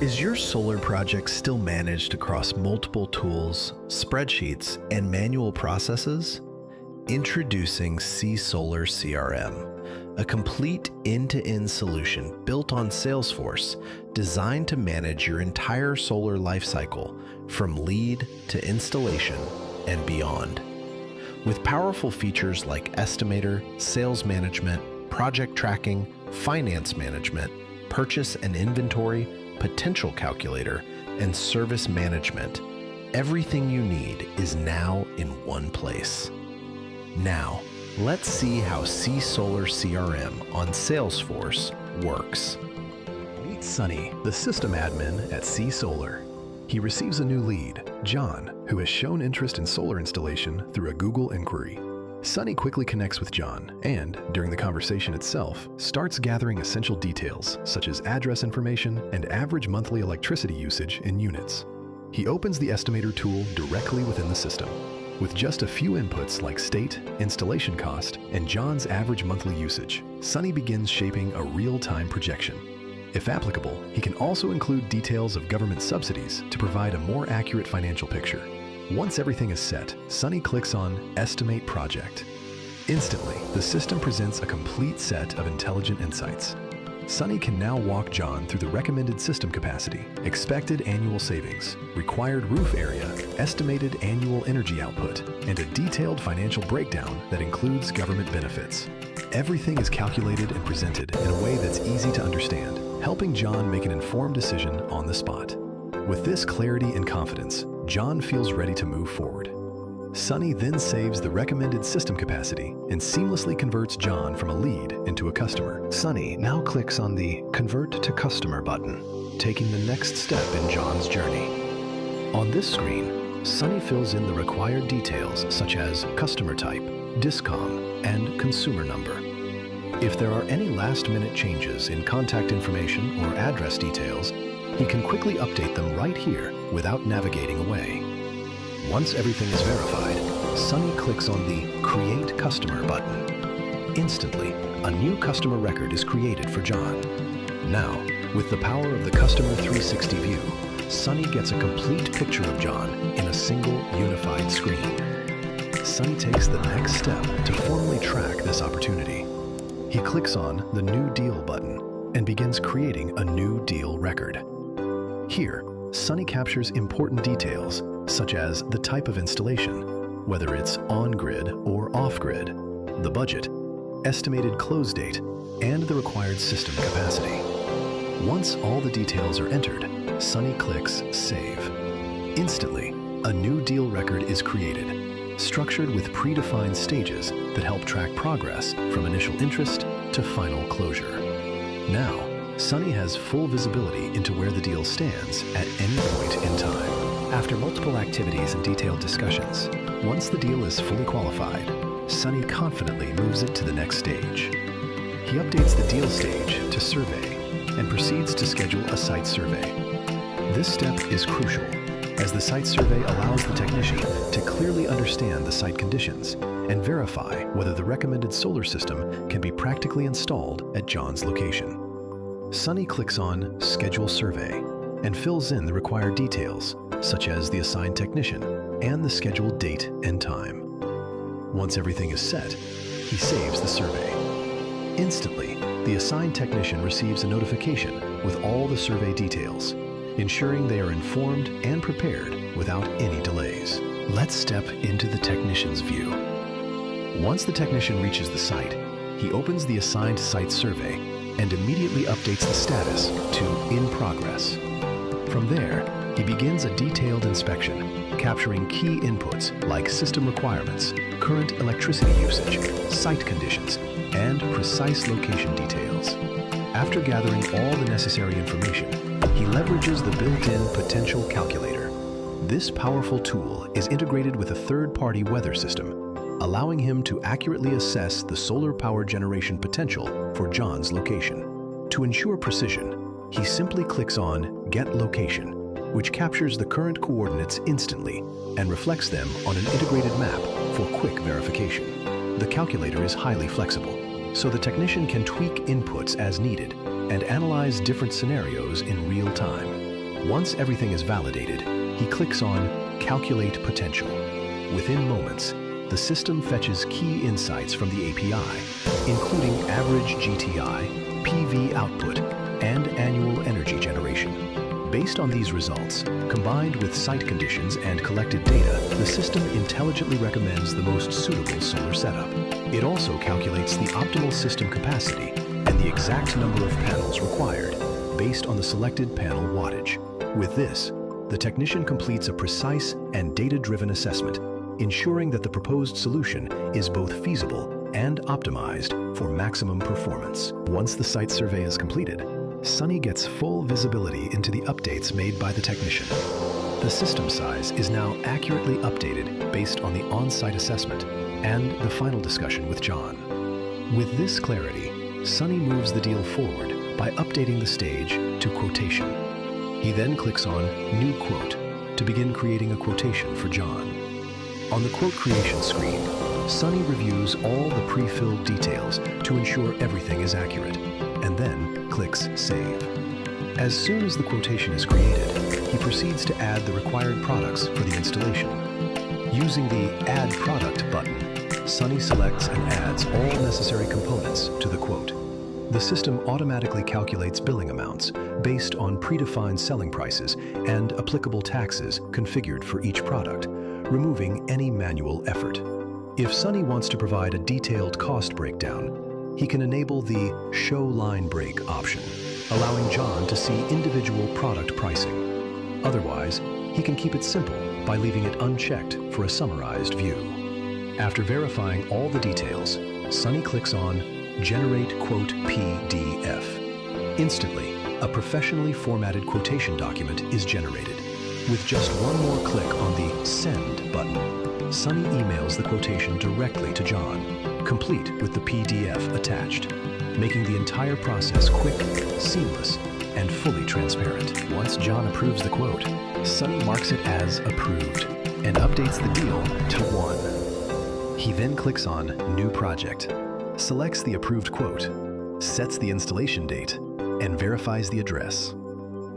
Is your solar project still managed across multiple tools, spreadsheets, and manual processes? Introducing C-Solar CRM, a complete end-to-end solution built on Salesforce, designed to manage your entire solar lifecycle from lead to installation and beyond. With powerful features like estimator, sales management, project tracking, finance management, purchase and inventory, potential calculator, and service management, everything you need is now in one place. Now, let's see how C-Solar CRM on Salesforce works. Meet Sunny, the system admin at C-Solar. He receives a new lead, John, who has shown interest in solar installation through a Google inquiry. Sunny quickly connects with John and, during the conversation itself, starts gathering essential details such as address information and average monthly electricity usage in units. He opens the estimator tool directly within the system. With just a few inputs like state, installation cost, and John's average monthly usage, Sunny begins shaping a real-time projection. If applicable, he can also include details of government subsidies to provide a more accurate financial picture. Once everything is set, Sunny clicks on Estimate Project. Instantly, the system presents a complete set of intelligent insights. Sunny can now walk John through the recommended system capacity, expected annual savings, required roof area, estimated annual energy output, and a detailed financial breakdown that includes government benefits. Everything is calculated and presented in a way that's easy to understand, helping John make an informed decision on the spot. With this clarity and confidence, John feels ready to move forward. Sunny then saves the recommended system capacity and seamlessly converts John from a lead into a customer. Sunny now clicks on the Convert to Customer button, taking the next step in John's journey. On this screen, Sunny fills in the required details such as customer type, discom, and consumer number. If there are any last-minute changes in contact information or address details, he can quickly update them right here without navigating away. Once everything is verified, Sunny clicks on the Create Customer button. Instantly, a new customer record is created for John. Now, with the power of the Customer 360 view, Sunny gets a complete picture of John in a single unified screen. Sunny takes the next step to formally track this opportunity. He clicks on the New Deal button and begins creating a new deal record. Here, Sunny captures important details such as the type of installation, whether it's on-grid or off-grid, the budget, estimated close date, and the required system capacity. Once all the details are entered, Sunny clicks Save. Instantly, a new deal record is created, structured with predefined stages that help track progress from initial interest to final closure. Now, Sunny has full visibility into where the deal stands at any point in time. After multiple activities and detailed discussions, once the deal is fully qualified, Sunny confidently moves it to the next stage. He updates the deal stage to Survey and proceeds to schedule a site survey. This step is crucial, as the site survey allows the technician to clearly understand the site conditions and verify whether the recommended solar system can be practically installed at John's location. Sunny clicks on Schedule Survey and fills in the required details, such as the assigned technician and the scheduled date and time. Once everything is set, he saves the survey. Instantly, the assigned technician receives a notification with all the survey details, ensuring they are informed and prepared without any delays. Let's step into the technician's view. Once the technician reaches the site, he opens the assigned site survey and immediately updates the status to In Progress. From there, he begins a detailed inspection, capturing key inputs like system requirements, current electricity usage, site conditions, and precise location details. After gathering all the necessary information, he leverages the built-in potential calculator. This powerful tool is integrated with a third-party weather system, allowing him to accurately assess the solar power generation potential for John's location. To ensure precision, he simply clicks on Get Location, which captures the current coordinates instantly and reflects them on an integrated map for quick verification. The calculator is highly flexible, so the technician can tweak inputs as needed and analyze different scenarios in real time. Once everything is validated, he clicks on Calculate Potential. Within moments, the system fetches key insights from the API, including average GTI, PV output, and annual energy generation. Based on these results, combined with site conditions and collected data, the system intelligently recommends the most suitable solar setup. It also calculates the optimal system capacity and the exact number of panels required, based on the selected panel wattage. With this, the technician completes a precise and data-driven assessment, ensuring that the proposed solution is both feasible and optimized for maximum performance. Once the site survey is completed, Sunny gets full visibility into the updates made by the technician. The system size is now accurately updated based on the on-site assessment and the final discussion with John. With this clarity, Sunny moves the deal forward by updating the stage to quotation. He then clicks on New Quote to begin creating a quotation for John. On the quote creation screen, Sunny reviews all the pre-filled details to ensure everything is accurate, and then clicks Save. As soon as the quotation is created, he proceeds to add the required products for the installation. Using the Add Product button, Sunny selects and adds all necessary components to the quote. The system automatically calculates billing amounts based on predefined selling prices and applicable taxes configured for each product, removing any manual effort. If Sunny wants to provide a detailed cost breakdown, he can enable the Show Line Break option, allowing John to see individual product pricing. Otherwise, he can keep it simple by leaving it unchecked for a summarized view. After verifying all the details, Sunny clicks on Generate Quote PDF. Instantly, a professionally formatted quotation document is generated. With just one more click on the Send button, Sunny emails the quotation directly to John, complete with the PDF attached, making the entire process quick, seamless, and fully transparent. Once John approves the quote, Sunny marks it as approved and updates the deal to 1. He then clicks on New Project, selects the approved quote, sets the installation date, and verifies the address.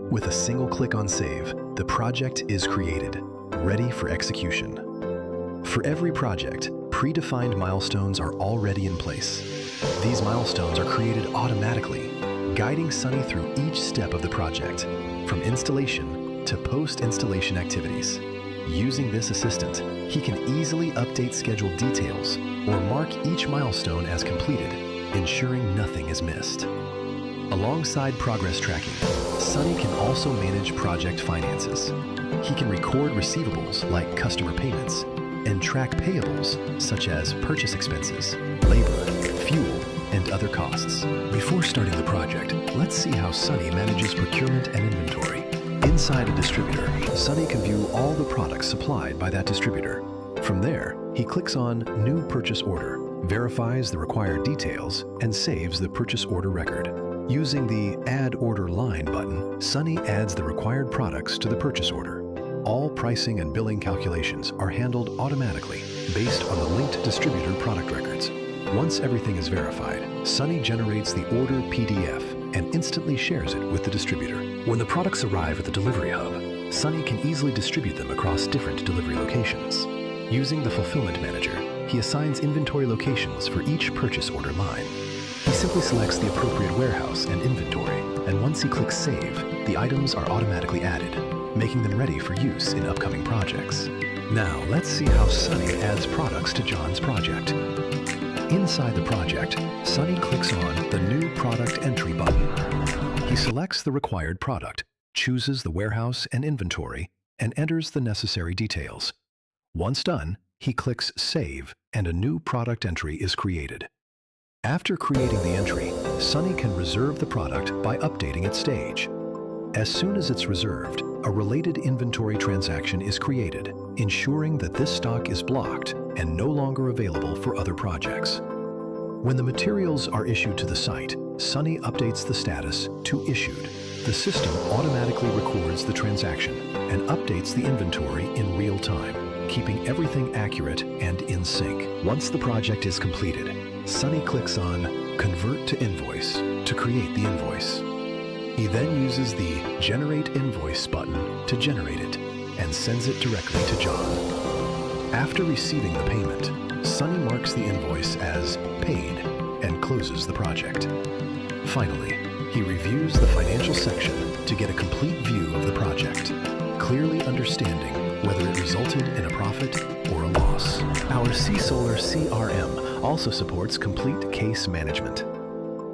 With a single click on Save, the project is created, ready for execution. For every project, predefined milestones are already in place. These milestones are created automatically, guiding Sunny through each step of the project, from installation to post-installation activities. Using this assistant, he can easily update scheduled details or mark each milestone as completed, ensuring nothing is missed. Alongside progress tracking, Sunny can also manage project finances. He can record receivables like customer payments and track payables such as purchase expenses, labor, fuel, and other costs. Before starting the project, let's see how Sunny manages procurement and inventory. Inside a distributor, Sunny can view all the products supplied by that distributor. From there, he clicks on New Purchase Order, verifies the required details, and saves the purchase order record. Using the Add Order Line button, Sunny adds the required products to the purchase order. All pricing and billing calculations are handled automatically based on the linked distributor product records. Once everything is verified, Sunny generates the order PDF and instantly shares it with the distributor. When the products arrive at the delivery hub, Sunny can easily distribute them across different delivery locations. Using the Fulfillment Manager, he assigns inventory locations for each purchase order line. He simply selects the appropriate warehouse and inventory, and once he clicks Save, the items are automatically added, making them ready for use in upcoming projects. Now, let's see how Sunny adds products to John's project. Inside the project, Sunny clicks on the New Product Entry button. He selects the required product, chooses the warehouse and inventory, and enters the necessary details. Once done, he clicks Save, and a new product entry is created. After creating the entry, Sunny can reserve the product by updating its stage. As soon as it's reserved, a related inventory transaction is created, ensuring that this stock is blocked and no longer available for other projects. When the materials are issued to the site, Sunny updates the status to Issued. The system automatically records the transaction and updates the inventory in real time, keeping everything accurate and in sync. Once the project is completed, Sunny clicks on Convert to Invoice to create the invoice. He then uses the Generate Invoice button to generate it and sends it directly to John. After receiving the payment, Sunny marks the invoice as paid and closes the project. Finally, he reviews the financial section to get a complete view of the project, clearly understanding whether it resulted in a profit or a loss. Our C-Solar CRM also supports complete case management.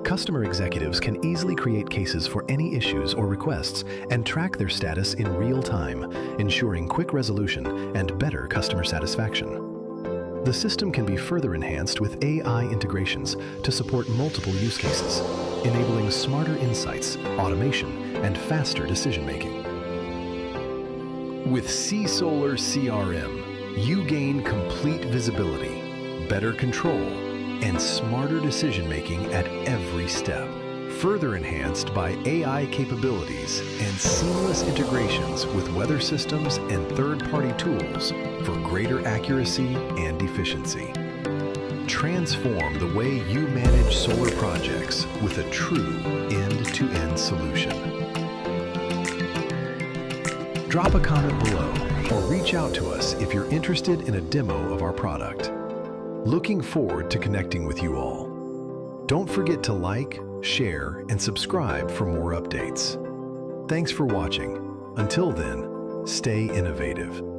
Customer executives can easily create cases for any issues or requests and track their status in real time, ensuring quick resolution and better customer satisfaction. The system can be further enhanced with AI integrations to support multiple use cases, enabling smarter insights, automation, and faster decision-making. With C-Solar CRM, you gain complete visibility, better control, and smarter decision-making at every step, further enhanced by AI capabilities and seamless integrations with weather systems and third-party tools for greater accuracy and efficiency. Transform the way you manage solar projects with a true end-to-end solution. Drop a comment below or reach out to us if you're interested in a demo of our product. Looking forward to connecting with you all. Don't forget to like, share, and subscribe for more updates. Thanks for watching. Until then, stay innovative.